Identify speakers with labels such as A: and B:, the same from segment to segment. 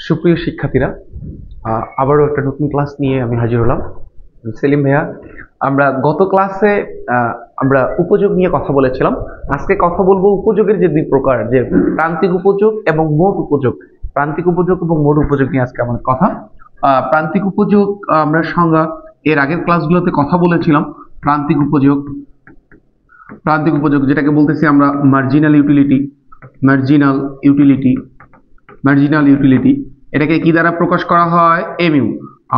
A: সুপ্রিয় শিক্ষার্থীরা, আবারও একটা নতুন ক্লাস নিয়ে আমি হাজির হলাম। সেলিম ভাইয়া, আমরা গত ক্লাসে আমরা উপযোগ নিয়ে কথা বলেছিলাম। আজকে কথা বলবো উপযোগের যে দুই প্রকার, যে প্রান্তিক উপযোগ এবং মোট উপযোগ। প্রান্তিক উপযোগ এবং মোট উপযোগ নিয়ে আজকে আমাদের কথা। প্রান্তিক উপযোগ আমরা সংজ্ঞা এর আগের ক্লাসগুলোতে কথা বলেছিলাম। প্রান্তিক উপযোগ যেটাকে বলতেছি আমরা মার্জিনাল ইউটিলিটি, এটাকে কি দ্বারা প্রকাশ করা হয়? এমইউ।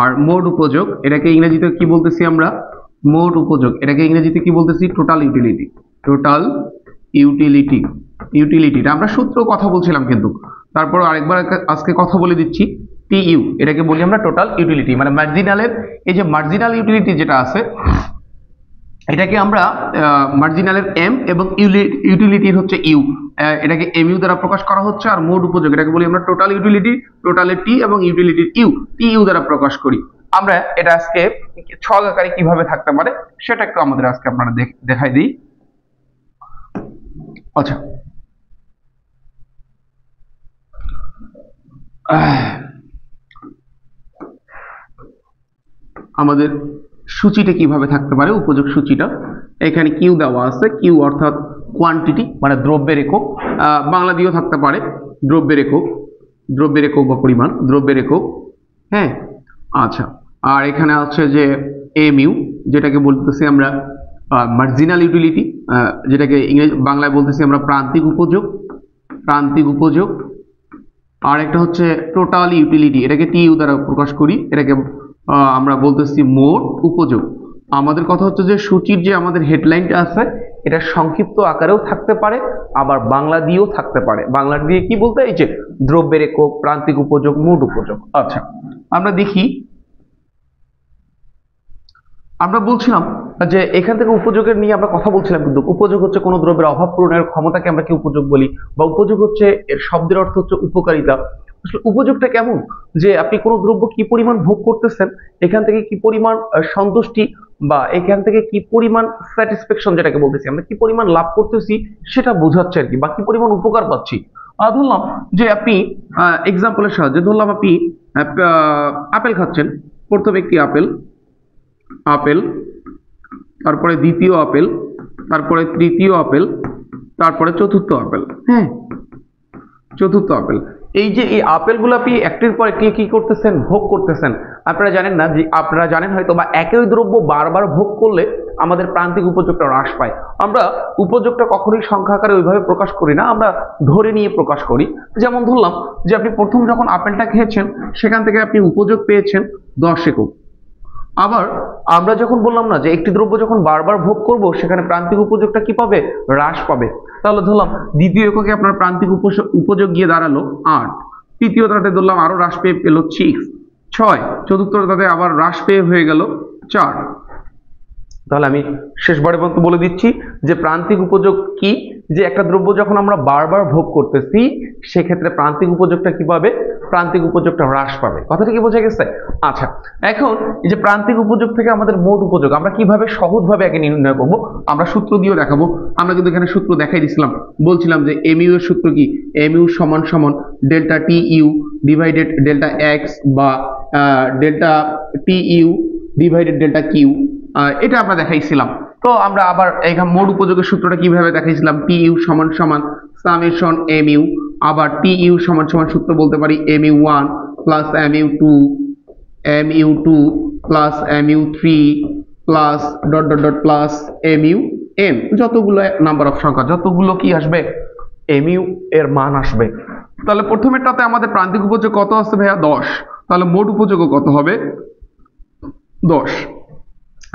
A: আর মোট উপযোগ, এটাকে ইংরেজিতে কি বলতেছি আমরা? মোট উপযোগ, এটাকে ইংরেজিতে কি বলতেছি? Total utility. আমরা সূত্র কথা বলছিলাম, কিন্তু তারপর আরেকবার আজকে কথা বলে দিচ্ছি। টিইউ, এটাকে বলি আমরা টোটাল ইউটিলিটি, মানে মার্জিনালের এই যে মার্জিনাল ইউটিলিটি যেটা আছে, এটাকে আমরা মার্জিনালের এম এবং ইউটিলিটির হচ্ছে ইউ, এটাকে এমইউ দ্বারা প্রকাশ করা হচ্ছে। আর মোট উপযোগ, এটাকে বলি আমরা টোটাল ইউটিলিটি, টোটালের টি এবং ইউটিলিটির টিইউ দ্বারা প্রকাশ করি। আমরা এটা আজকে ছক আকারে কিভাবে থাকতে পারে সেটা একটু আমাদের আজকে আপনারা দেখাই দিই। আচ্ছা, আমাদের সূচিটা কিভাবে থাকতে পারে, উপযোগ সূচিটা। এখানে কিউ দেওয়া আছে, কিউ অর্থাৎ কোয়ান্টিটি, মানে দ্রব্যের একক। বাংলা দিয়েও থাকতে পারে দ্রব্যের একক বা পরিমাণ, দ্রব্যের একক। হ্যাঁ, আচ্ছা। আর এখানে আছে যে এমইউ, যেটাকে বলতেছি আমরা মার্জিনাল ইউটিলিটি, যেটাকে বাংলায় বলতেছি আমরা প্রান্তিক উপযোগ। আর একটা হচ্ছে টোটাল ইউটিলিটি, এটাকে টিইউ দ্বারা প্রকাশ করি, এটাকে আমরা বলতেছি মোট উপযোগ। আমাদের কথা হচ্ছে যে সূচির যে আমাদের হেডলাইনটা আছে, এটা সংক্ষিপ্ত আকারেও থাকতে পারে, আবার বাংলা দিয়েও থাকতে পারে। বাংলা দিয়ে কি বলতে, এই যে দ্রব্যের একক, প্রান্তিক উপযোগ, মোট উপযোগ। আচ্ছা, আমরা দেখি, আমরা বলছিলাম যে এখান থেকে উপযোগের নিয়ে আমরা কথা বলছিলাম, কিন্তু উপযোগ হচ্ছে কোনো দ্রব্যের অভাব পূরণের ক্ষমতাকে আমরা কি উপযোগ বলি, বা উপযোগ হচ্ছে এর শব্দের অর্থ হচ্ছে উপকারিতা। আসলে উপযোগটা কেমন, যে আপনি কোনো দ্রব্য কি পরিমাণ ভোগ করতেছেন, এখান থেকে কি পরিমাণ সন্তুষ্টি, বা এখান থেকে কি পরিমাণ স্যাটিসফ্যাকশন, যেটাকে বলতেছি আমরা, কি পরিমাণ লাভ করতেছি সেটা বোঝাচ্ছে আর কি, বা কি পরিমাণ উপকার পাচ্ছি। ধরলাম যে আপনি এক্সাম্পলের সাহায্যে ধরলাম আপনি আপেল খাচ্ছেন। প্রথম একটি আপেল, তারপরে দ্বিতীয় আপেল, তারপরে তৃতীয় আপেল, তারপরে চতুর্থ আপেল। হ্যাঁ, চতুর্থ আপেল। এই যে এই আপেলগুলো আপনি একটির পর একটি কি করতেছেন? ভোগ করতেছেন। আপনারা জানেন না, যে আপনারা জানেন হয়তো, বা একই দ্রব্য বারবার ভোগ করলে আমাদের প্রান্তিক উপযোগটা হ্রাস পায়। আমরা উপযোগটা কখনোই সংখ্যা আকারে ওইভাবে প্রকাশ করি না, আমরা ধরে নিয়ে প্রকাশ করি। যেমন ধরলাম যে আপনি প্রথম যখন আপেলটা খেয়েছেন, সেখান থেকে আপনি উপযোগ পেয়েছেন 10 একক। আবার আমরা যখন বললাম না যে একটি দ্রব্য যখন বারবার ভোগ করব, সেখানে প্রান্তিক উপযোগটা কি পাবে? হ্রাস পাবে। তাহলে ধরলাম দ্বিতীয় এককে আপনার প্রান্তিক উপযোগ গিয়ে দাঁড়ালো 8, তৃতীয়টাতে ধরলাম আরো হ্রাস পেয়ে পেল 6, চতুর্থটাতে আবার হ্রাস পেয়ে হয়ে গেল 4। তাহলে আমি শেষবারের মতো বলে দিচ্ছি যে প্রান্তিক উপযোগ কি, যে একটা দ্রব্য যখন আমরা বারবার ভোগ করতেছি, সেক্ষেত্রে প্রান্তিক উপযোগটা কি পাবে? প্রান্তিক উপযোগটা হ্রাস পাবে। কথাটা কি বোঝা গেছে? আচ্ছা, এখন এই যে প্রান্তিক উপযোগ থেকে আমাদের মোট উপযোগ আমরা কিভাবে সহজভাবে একে নির্ণয় করব, আমরা সূত্র দিয়েও দেখাবো। আমরা কিন্তু এখানে সূত্র দেখাই দিছিলাম, বলছিলাম যে এমইউ এর সূত্র কি? এমইউ সমান সমান delta TU divided delta X, বা delta TU divided delta Q. এটা আমরা দেখাইছিলাম। তো আমরা আবার এখানে মোট উপযোগের সূত্রটা কিভাবে দেখাইছিলাম? টিইউ সমান সমান সামেশন এমইউ, আবার টিইউ সমান সমান সূত্র বলতে পারি mu1 plus mu2 plus mu3 plus dot dot dot plus mun, যতগুলো নাম্বার অফ সংখ্যা, যতগুলো কি আসবে mu এর মান আসবে। তাহলে প্রথমেরটাতে আমাদের প্রান্তিক উপযোগ কত আছে ভাইয়া? 10। তাহলে মোট উপযোগও কত হবে? 10।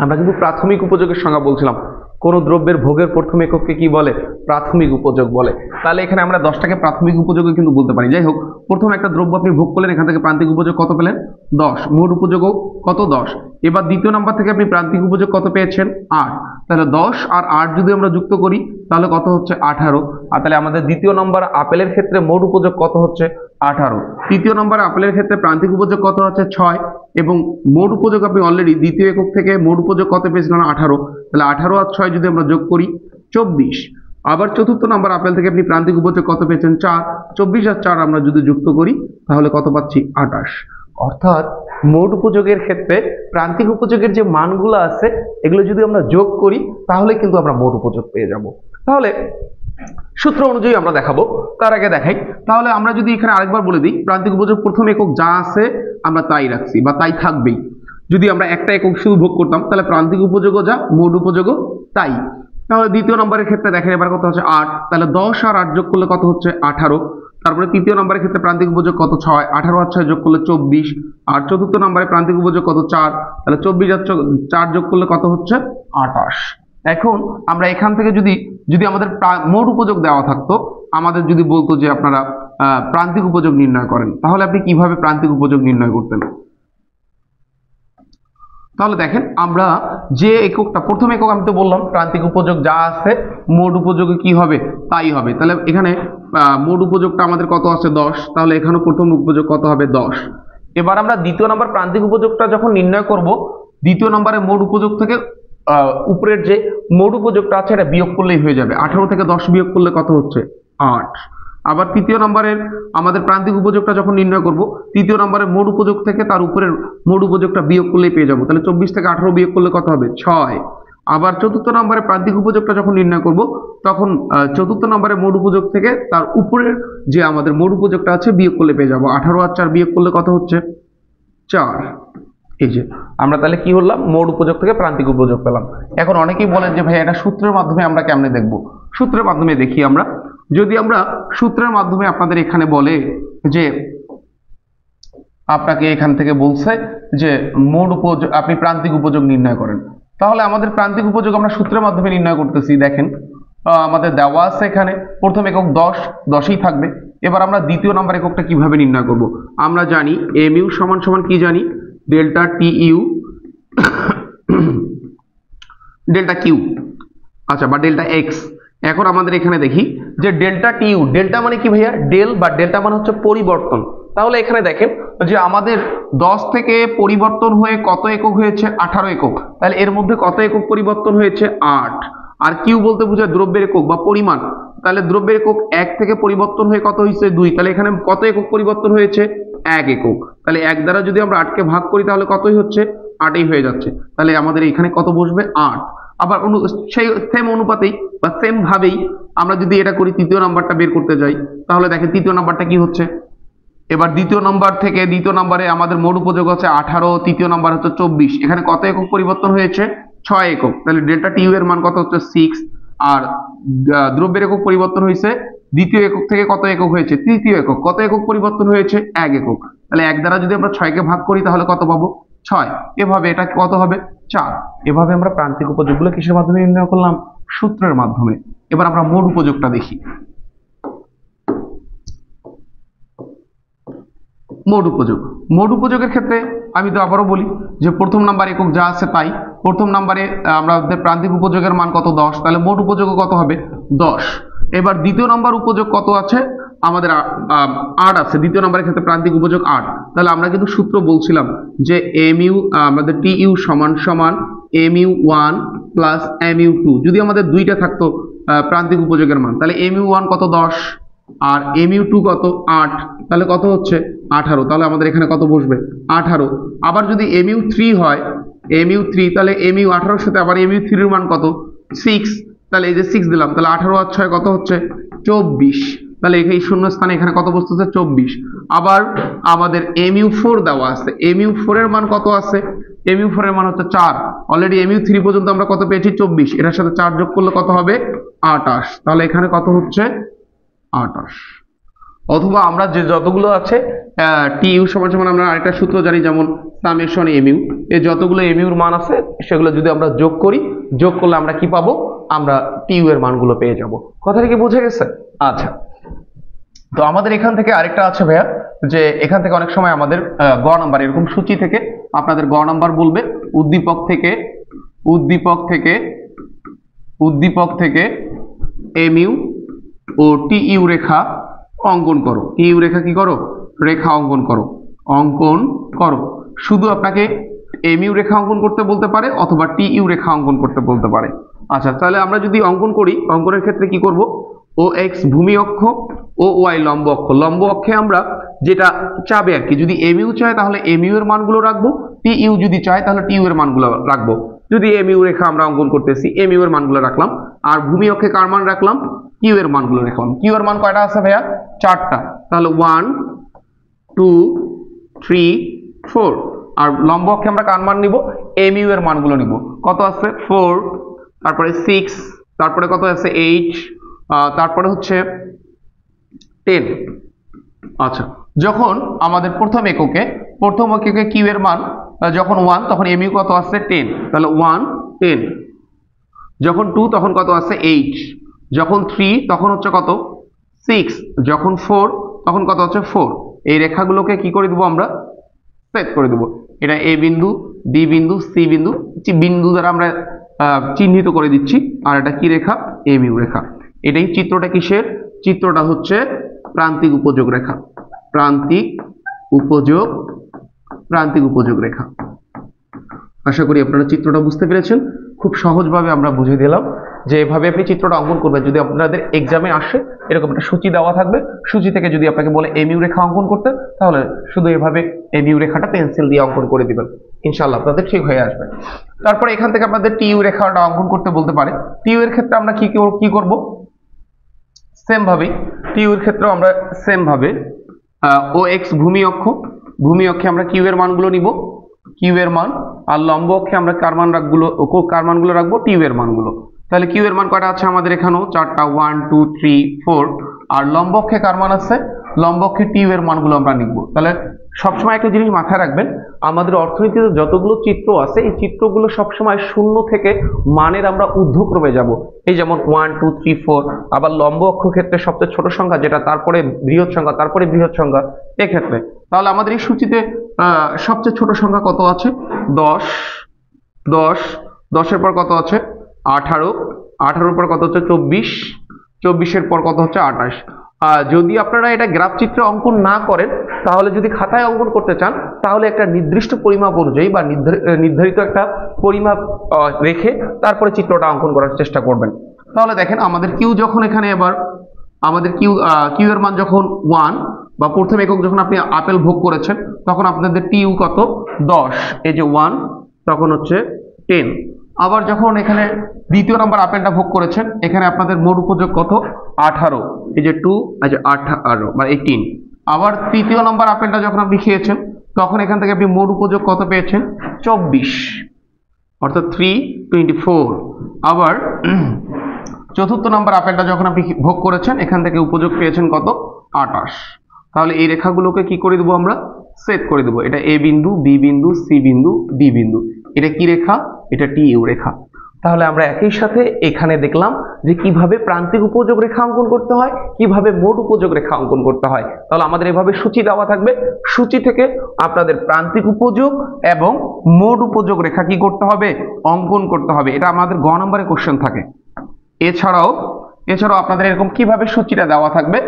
A: আমরা কিন্তু প্রাথমিক উপযোগের সংজ্ঞা বলছিলাম, কোন দ্রব্যের ভোগের প্রথম এককে কি বলে? প্রাথমিক উপযোগ বলে। তাহলে এখানে আমরা 10টাকে প্রাথমিক উপযোগও কিন্তু বলতে পারি। যাই হোক, প্রথম একটা দ্রব্য আপনি ভোগ করলেন, এখান থেকে প্রান্তিক উপযোগ কত পেলেন? 10। মোট উপযোগও কত? 10। এবার দ্বিতীয় নাম্বার থেকে আপনি প্রান্তিক উপযোগ কত পেয়েছেন? 8। তাহলে 10 আর 8 যদি আমরা যুক্ত করি, তাহলে কত হচ্ছে? 18। আর তাহলে আমাদের দ্বিতীয় নম্বর আপেলের ক্ষেত্রে মোট উপযোগ কত হচ্ছে? 18। তৃতীয় নম্বরে আপেলের ক্ষেত্রে প্রান্তিক উপযোগ কত হচ্ছে? 6, এবং মোট উপযোগ আপনি অলরেডি দ্বিতীয় একক থেকে মোট উপযোগ কত পেয়েছিলেন? 18। তাহলে 18 আর 6 যদি আমরা যোগ করি 24। আবার চতুর্থ নাম্বার আপেল থেকে আপনি প্রান্তিক উপযোগ কত পেয়েছেন 4, 24 আর 4 আমরা যদি যুক্ত করি তাহলে কত পাচ্ছি 28। অর্থাৎ মোট উপযোগের ক্ষেত্রে প্রান্তিক উপযোগের যে মানগুলো আছে এগুলো যদি আমরা যোগ করি তাহলে কিন্তু আমরা মোট উপযোগ পেয়ে যাব। তাহলে সূত্র অনুযায়ী আমরা দেখাবো, তার আগে দেখাই। তাহলে আমরা যদি এখানে আরেকবার বলে দিই, প্রান্তিক উপযোগ প্রথম একক যা আছে আমরা তাই রাখছি বা তাই থাকবেই। যদি আমরা একটা একক শুধু ভোগ করতাম তাহলে প্রান্তিক উপযোগও যা, মোট উপযোগও তাই। তাহলে দ্বিতীয় নম্বরের ক্ষেত্রে দেখেন এবার কত হচ্ছে 8, তাহলে 10 আর 8 যোগ করলে কত হচ্ছে 18। তারপরে তৃতীয় নম্বরের ক্ষেত্রে প্রান্তিক উপযোগ কত 6, 18 আর 6 যোগ করলে 24। আর চতুর্থ নম্বরে প্রান্তিক উপযোগ কত 4, তাহলে 24 আর 4 যোগ করলে কত হচ্ছে 28। এখন আমরা এখান থেকে যদি আমাদের মোট উপযোগ দেওয়া থাকতো, আমাদের যদি বলতো যে আপনারা প্রান্তিক উপযোগ নির্ণয় করেন, তাহলে আপনি কিভাবে প্রান্তিক উপযোগ নির্ণয় করতেন? তাহলে দেখেন আমরা যে এককটা প্রথম একক আমি তো বললাম প্রান্তিক উপযোগ যা আছে মোট উপযোগে কি হবে তাই হবে। তাহলে এখানে মোট উপযোগটা আমাদের কত আছে 10, তাহলে এখানে প্রথম উপযোগ কত হবে 10। এবার আমরা দ্বিতীয় নম্বর প্রান্তিক উপযোগটা যখন নির্ণয় করব, দ্বিতীয় নম্বরে মোট উপযোগ থেকে উপরের যে মোট উপযোগটা আছে এটা বিয়োগ করলেই হয়ে যাবে। 18 থেকে 10 বিয়োগ করলে কত হচ্ছে 8। আবার তৃতীয় নম্বরের আমাদের প্রান্তিক উপযোগটা যখন নির্ণয় করব, তৃতীয় নম্বরের মোট উপযোগ থেকে তার উপরের মোট উপযোগটা বিয়োগ করলেই পেয়ে যাব। তাহলে 24 থেকে 18 বিয়োগ করলে কত হবে 6। আবার চতুর্থ নম্বরের প্রান্তিক উপযোগটা যখন নির্ণয় করব, তখন চতুর্থ নম্বরের মোট উপযোগ থেকে তার উপরের যে আমাদের মোট উপযোগটা আছে বিয়োগ করলে পেয়ে যাব। 18 আর 4 বিয়োগ করলে কত হচ্ছে 4। এই যে আমরা তাহলে কি হলাম, মোট উপযোগ থেকে প্রান্তিক উপযোগ পেলাম। এখন অনেকেই বলেন যে ভাই এটা সূত্রের মাধ্যমে আমরা কেমনে দেখব? সূত্রের মাধ্যমে দেখি আমরা। যদি আমরা সূত্রের মাধ্যমে আপনাদের এখানে বলে যে আপনাকে এখান থেকে বলছে যে মোট উপযোগ আপনি প্রান্তিক উপযোগ নির্ণয় করেন, তাহলে আমাদের প্রান্তিক উপযোগ আমরা সূত্রের মাধ্যমে নির্ণয় করতেছি। দেখেন আমাদের দেওয়া আছে এখানে প্রথম একক 10, 10ই থাকবে। এবার আমরা দ্বিতীয় নাম্বার এককটা কিভাবে নির্ণয় করব? আমরা জানি mu সমান সমান কি জানি, ডেল্টা টিইউ ডেল্টা কিউ, আচ্ছা, বা ডেল্টা এক্স। এখন আমাদের এখানে দেখি যে ডেল্টা টিইউ, ডেল্টা মানে কি ভাইয়া? ডেল বা ডেল্টা মানে হচ্ছে পরিবর্তন। তাহলে এখানে দেখেন যে আমাদের 10 থেকে পরিবর্তন হয়ে কত একক হয়েছে 18 একক। তাহলে এর মধ্যে কত একক পরিবর্তন হয়েছে 8। আর কিউ বলতে বোঝায় দ্রব্যের একক বা পরিমাণ। তাহলে দ্রব্যের একক 1 থেকে পরিবর্তন হয়ে কত হয়েছে 2। তাহলে এখানে কত একক পরিবর্তন হয়েছে 1 একক। তাহলে 1 দ্বারা যদি আমরা 8 কে ভাগ করি তাহলে কতই হচ্ছে 8ই হয়ে যাচ্ছে। তাহলে আমাদের এখানে কত বসবে 8। আবার সেই সেম অনুপাতেই বা সেম ভাবেই আমরা যদি এটা করি, তৃতীয় নাম্বারটা বের করতে যাই, তাহলে দেখেন তৃতীয় নাম্বারটা কি হচ্ছে। এবার দ্বিতীয় নাম্বার থেকে দ্বিতীয় নাম্বারে আমাদের মোট উপযোগ হচ্ছে 18, তৃতীয় নাম্বার হচ্ছে 24। এখানে কত একক পরিবর্তন হয়েছে 6 একক। তাহলে ডেল্টা টিইউ এর মান কত হচ্ছে 6। আর দ্রব্যের একক পরিবর্তন হয়েছে দ্বিতীয় একক থেকে কত একক হয়েছে তৃতীয় একক। কত একক পরিবর্তন হয়েছে 1 একক। তাহলে 1 দ্বারা যদি আমরা 6 কে ভাগ করি তাহলে কত পাবো 6। এভাবে এটা কত হবে 4। এভাবে আমরা প্রান্তিক উপযোগগুলো কিসের মাধ্যমে নির্ণয় করলাম? সূত্রের মাধ্যমে। এবার আমরা মোট উপযোগটা দেখি। মোট উপযোগ, মোট উপযোগের ক্ষেত্রে আমি তো আবারও বলি যে প্রথম নাম্বার একক যা আছে তাই। প্রথম নাম্বারে আমাদের প্রান্তিক উপযোগের মান কত 10, তাহলে মোট উপযোগ কত হবে 10। এবার দ্বিতীয় নাম্বার উপযোগ কত আছে আমাদের 8 আছে। দ্বিতীয় নাম্বারের ক্ষেত্রে প্রান্তিক উপযোগ 8। তাহলে আমরা কিন্তু সূত্র বলছিলাম যে mu আমাদের টিইউ সমান সমান mu1 প্লাস mu2। যদি আমাদের দুইটা থাকতো প্রান্তিক উপযোগের মান, তাহলে mu1 কত 10 আর mu2 কত 8, তাহলে কত হচ্ছে 18। তাহলে আমাদের এখানে কত বসবে 18। আবার যদি mu3 হয়, mu3 তাহলে mu18 এর সাথে আবার mu3 এর মান কত 6। তাহলে এই যে 6 দিলাম, তাহলে 18 আর 6 কত হচ্ছে 24। তাহলে এই শূন্য স্থানে এখানে কত বসতেছে 24। আবার আমাদের mu4 দেওয়া আছে, mu4 এর মান কত আছে? mu4 এর মান হচ্ছে 4। অলরেডি mu3 পর্যন্ত আমরা কত পেয়েছি 24। এটার সাথে 4 যোগ করলে কত হবে 28। তাহলে এখানে কত হচ্ছে 28। অথবা আমরা যে যতগুলো আছে টিইউ সমান সমান আমরা আরেকটা সূত্র জানি, যেমন সামেশন mu। এই যতগুলো mu এর মান আছে সেগুলো যদি আমরা যোগ করি, যোগ করলে আমরা কি পাবো? আমরা টিইউ এর মানগুলো পেয়ে যাব। কথাটা কি বুঝে গেছে? আচ্ছা, তো আমাদের এখান থেকে আরেকটা আছে ভাইয়া, যে এখান থেকে অনেক সময় আমাদের গ নাম্বার এরকম সূচি থেকে আপনাদের গ নাম্বার বলবে উদ্দীপক থেকে mu ও টিইউ রেখা অঙ্কন করো। টিইউ রেখা কি করো? রেখা অঙ্কন করো। শুধু আপনাকে mu রেখা অঙ্কন করতে বলতে পারে অথবা টিইউ রেখা অঙ্কন করতে বলতে পারে। আচ্ছা, তাহলে আমরা যদি অঙ্কন করি, অঙ্কনের ক্ষেত্রে কি করব, ও এক্স ভূমি অক্ষ, ও ওয়াই লম্ব অক্ষ। লম্ব অক্ষে আমরা যেটা চাবে আর কি, যদি এম ইউ চায় তাহলে এম ইউ এর মানগুলো রাখবো, টি ইউ যদি চায় তাহলে টি ইউ এর মানগুলো রাখবো। যদি এম ইউ রেখা আমরা অঙ্কন করতেছি, এম ইউ এর মানগুলো রাখলাম, আর ভূমি অক্ষে কার মান রাখলাম, কিউ এর মানগুলো রাখলাম। কিউ এর মান কয়টা আছে ভাইয়া, 4টা। তাহলে 1 2 3 4। আর লম্ব অক্ষে আমরা কার মান নিব, এম ইউ এর মানগুলো নিব। কত আছে, 4, তারপরে 6, তারপরে কত আছে 8, তারপরে হচ্ছে 10। আচ্ছা, যখন আমাদের প্রথম এককে কিউ এর মান যখন 1, তখন এম ইউ কত আছে 10, তাহলে 1 10। যখন 2 তখন কত আছে 8, যখন 3 তখন হচ্ছে কত 6, যখন 4 তখন কত হচ্ছে 4। এই রেখাগুলোকে কি করে দেবো আমরা, সেট করে দেবো। এটা এ বিন্দু, বি বিন্দু, সি বিন্দু, বিন্দু দ্বারা আমরা চিহ্নিত করে দিচ্ছি। আর এটা কি রেখা, এম ইউ রেখা। এটাই চিত্রটা কিসের, চিত্রটা হচ্ছে প্রান্তিক উপযোগ রেখা, প্রান্তিক উপযোগ রেখা। আশা করি আপনারা চিত্রটা বুঝতে পেরেছেন। খুব সহজভাবে আমরা বুঝিয়ে দিলাম যে এভাবে আপনি চিত্রটা অঙ্কন করবেন। যদি আপনাদের এক্সামে আসে এরকম একটা সূচি দেওয়া থাকবে, সূচি থেকে যদি আপনাকে বলে এমইউ রেখা অঙ্কন করতে, তাহলে শুধু এভাবে এমইউ রেখাটা পেন্সিল দিয়ে অঙ্কন করে দিবেন, ইনশাআল্লাহ আপনাদের ঠিক হয়ে আসবে। তারপরে এখান থেকে আপনাদের টিইউ রেখাটা অঙ্কন করতে বলতে পারে। টিইউ এর ক্ষেত্রে আমরা কি করব, সেম ভাবে টিইউ এর ক্ষেত্রে আমরা সেম ভাবে ও এক্স ভূমি অক্ষে আমরা কিউ এর মানগুলো নিব, কিউ এর মান, আর লম্ব অক্ষে আমরা কার মানগুলো রাখবো, টিইউ এর মানগুলো। তাহলে কিউ এর মান কয়টা আছে আমাদের এখানেও 4টা, 1 2 3 4। আর লম্ব অক্ষে কার মান আছে, লম্ব অক্ষে টিইউ এর মানগুলো আমরা নিব। তাহলে সবসময় একটা জিনিস মাথায় রাখবেন, আমাদের অর্থনীতিতে যতগুলো চিত্র আছে এই চিত্রগুলো সবসময় শূন্য থেকে মানের আমরা ঊর্ধ্বক্রমে যাব। এই যেমন 1 2 3 4। আবার লম্ব অক্ষ ক্ষেত্রে সবচেয়ে ছোট সংখ্যা যেটা, তারপরে বৃহৎ সংখ্যা, তারপরে বৃহৎ সংখ্যা এক্ষেত্রে। তাহলে আমাদের এই সূচিতে সবচেয়ে ছোট সংখ্যা কত আছে, 10। 10 এর পর কত আছে 18, 18 এর পর কত হচ্ছে 24, 24 এর পর কত হচ্ছে 28। যদি আপনারা এটা গ্রাফ চিত্রে অঙ্কন না করেন, তাহলে যদি খাতায় অঙ্কন করতে চান, তাহলে একটা নির্দিষ্ট পরিমাপ অনুযায়ী বা নির্ধারিত একটা পরিমাপ রেখে তারপরে চিত্রটা অঙ্কন করার চেষ্টা করবেন। তাহলে দেখেন আমাদের কিউ যখন এখানে এবার আমাদের কিউ এর মান যখন 1 বা প্রথম একক যখন আপনি আপেল ভোগ করেছেন, তখন আপনাদের টিইউ কত 10, এই যে 1 তখন হচ্ছে 10। আবার যখন এখানে দ্বিতীয় নাম্বার আপেলটা ভোগ করেছেন, এখানে আপনাদের মোট উপযোগ কত 18, এই যে 2, এই যে 18 বা 18। আবার তৃতীয় নাম্বার আপেলটা যখন আপনি খেয়েছেন, তখন এখান থেকে আপনি মোট উপযোগ কত পেয়েছেন 24, অর্থাৎ 324। আবার চতুর্থ নাম্বার আপেলটা যখন আপনি ভোগ করেছেন, এখান থেকে উপযোগ পেয়েছেন কত 28। তাহলে এই রেখাগুলোকে কি করে দেবো আমরা, সেট করে দেবো। এটা এ বিন্দু, বি বিন্দু, সি বিন্দু, ডি বিন্দু। এটা কি রেখা, এটা টিইউ রেখা। তাহলে আমরা একই সাথে এখানে দেখলাম যে কিভাবে প্রান্তিক উপযোগ রেখা অঙ্কন করতে হয়, কিভাবে মোট উপযোগ রেখা অঙ্কন করতে হয়। তাহলে আমাদের এভাবে সূচি দেওয়া থাকবে, সূচি থেকে আপনাদের প্রান্তিক উপযোগ এবং মোট উপযোগ রেখা কি করতে হবে, অঙ্কন করতে হবে। এটা আমাদের গ নম্বরে কোশ্চেন থাকে। এছাড়াও আপনাদের এরকম কিভাবে সূচিটা দেওয়া থাকবে,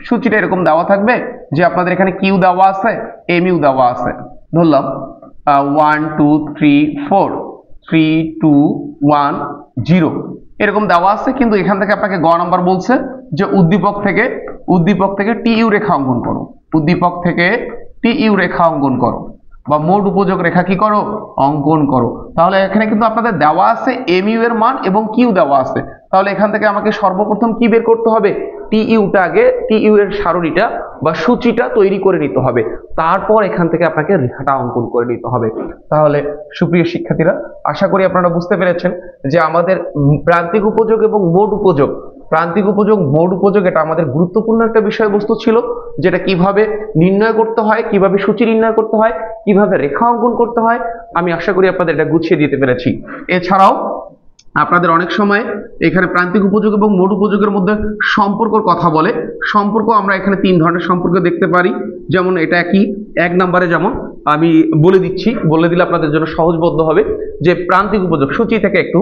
A: সূচিটা এরকম দেওয়া থাকবে যে আপনাদের এখানে কিউ দেওয়া আছে, এমইউ দেওয়া আছে। ধরলাম 1 2 3 4, 3 2 1 0 এরকম দেওয়া আছে, কিন্তু এখান থেকে আপনাকে গ নাম্বার বলছে যে উদ্দীপক থেকে টিইউ রেখা অঙ্কন করো, উদ্দীপক থেকে টিইউ রেখা অঙ্কন করো বা মোট উপযোগ রেখা কি করো, অঙ্কন করো। তাহলে এখানে কিন্তু আপনাদের দেওয়া আছে এমইউ এর মান এবং কিউ দেওয়া আছে। তাহলে এখান থেকে আমাকে সর্বপ্রথম কি বের করতে হবে, টিইউটা আগে, টিইউ এর সারণীটা বা সূচিটা তৈরি করে নিতে হবে, তারপর এখান থেকে আপনাকে রেখাটা অঙ্কন করে নিতে হবে। তাহলে সুপ্রিয় শিক্ষার্থীরা, আশা করি আপনারা বুঝতে পেরেছেন যে আমাদের প্রান্তিক উপযোগ এবং মোট উপযোগ, মোট উপযোগ এটা আমাদের গুরুত্বপূর্ণ একটা বিষয়বস্তু ছিল, যেটা কিভাবে নির্ণয় করতে হয়, কিভাবে সূচি নির্ণয় করতে হয়, কিভাবে রেখা অঙ্কন করতে হয়, আমি আশা করি আপনাদের এটা গুছিয়ে দিতে পেরেছি। এছাড়াও আপনাদের অনেক সময় এখানে প্রান্তিক উপযোগ এবং মোট উপযোগের মধ্যে সম্পর্কর কথা বলে। সম্পর্ক আমরা এখানে 3 ধরনের সম্পর্ক দেখতে পারি। যেমন এটা কি, 1 নম্বরে যেমন আমি বলে দিলে আপনাদের জন্য সহজবোধ্য হবে যে প্রান্তিক উপযোগ সূচি থেকে একটু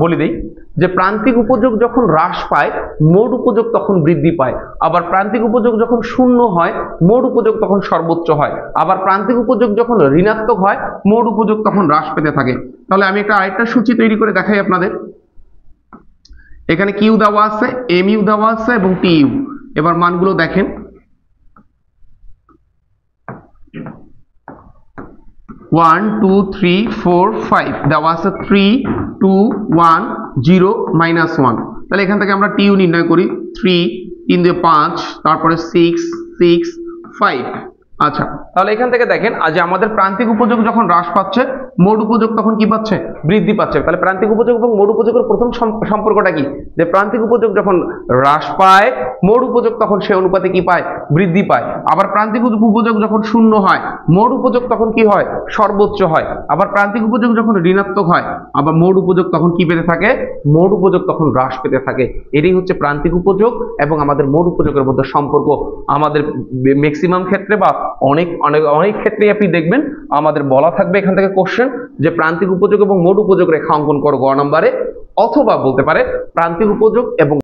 A: বলে দিই যে প্রান্তিক উপযোগ যখন হ্রাস পায়, মোট উপযোগ তখন বৃদ্ধি পায়। আবার প্রান্তিক উপযোগ যখন শূন্য হয়, মোট উপযোগ তখন সর্বোচ্চ হয়। আবার প্রান্তিক উপযোগ যখন ঋণাত্মক হয়, মোট উপযোগ তখন হ্রাস পেতে থাকে। তাহলে আমি আরেকটা সূচি তৈরি করে দেখাই আপনাদের। এখানে কিউ দেওয়া আছে, এম ইউ দেওয়া আছে এবং টি ইউ। এবার মানগুলো দেখেন, 1 2 3 4 5 দেওয়া আছে 3 2 1 0 -1। তাহলে এখান থেকে আমরা টি ইউ নির্ণয় করি, 3 3 দিয়ে 5, তারপরে 6 6 5। আচ্ছা, তাহলে এখান থেকে দেখেন আজ আমাদের প্রান্তিক উপযোগ যখন হ্রাস পাচ্ছে, মোট উপযোগ তখন কি পাচ্ছে? বৃদ্ধি পাচ্ছে। তাহলে প্রান্তিক উপযোগ এবং মোট উপযোগের প্রথম সম্পর্কটা কি? যে প্রান্তিক উপযোগ যখন হ্রাস পায়, মোট উপযোগ তখন সে অনুপাতে কি পায়? বৃদ্ধি পায়। আবার প্রান্তিক উপযোগ যখন শূন্য হয়, মোট উপযোগ তখন কি হয়? সর্বোচ্চ হয়। আবার প্রান্তিক উপযোগ যখন ঋণাত্মক হয়, আবার মোট উপযোগ তখন কি পেতে থাকে? মোট উপযোগ তখন হ্রাস পেতে থাকে। এটাই হচ্ছে প্রান্তিক উপযোগ এবং আমাদের মোট উপযোগের মধ্যে সম্পর্ক। আমাদের ম্যাক্সিমাম ক্ষেত্রে বা অনেক অনেক অনেক ক্ষেত্রে আপনি দেখবেন আমাদের বলা থাকবে এখান থেকে কোশ্চেন যে প্রান্তিক উপযোগ এবং মোট উপযোগ রেখা অঙ্কন করো গ নম্বরে, অথবা বলতে পারে প্রান্তিক উপযোগ এবং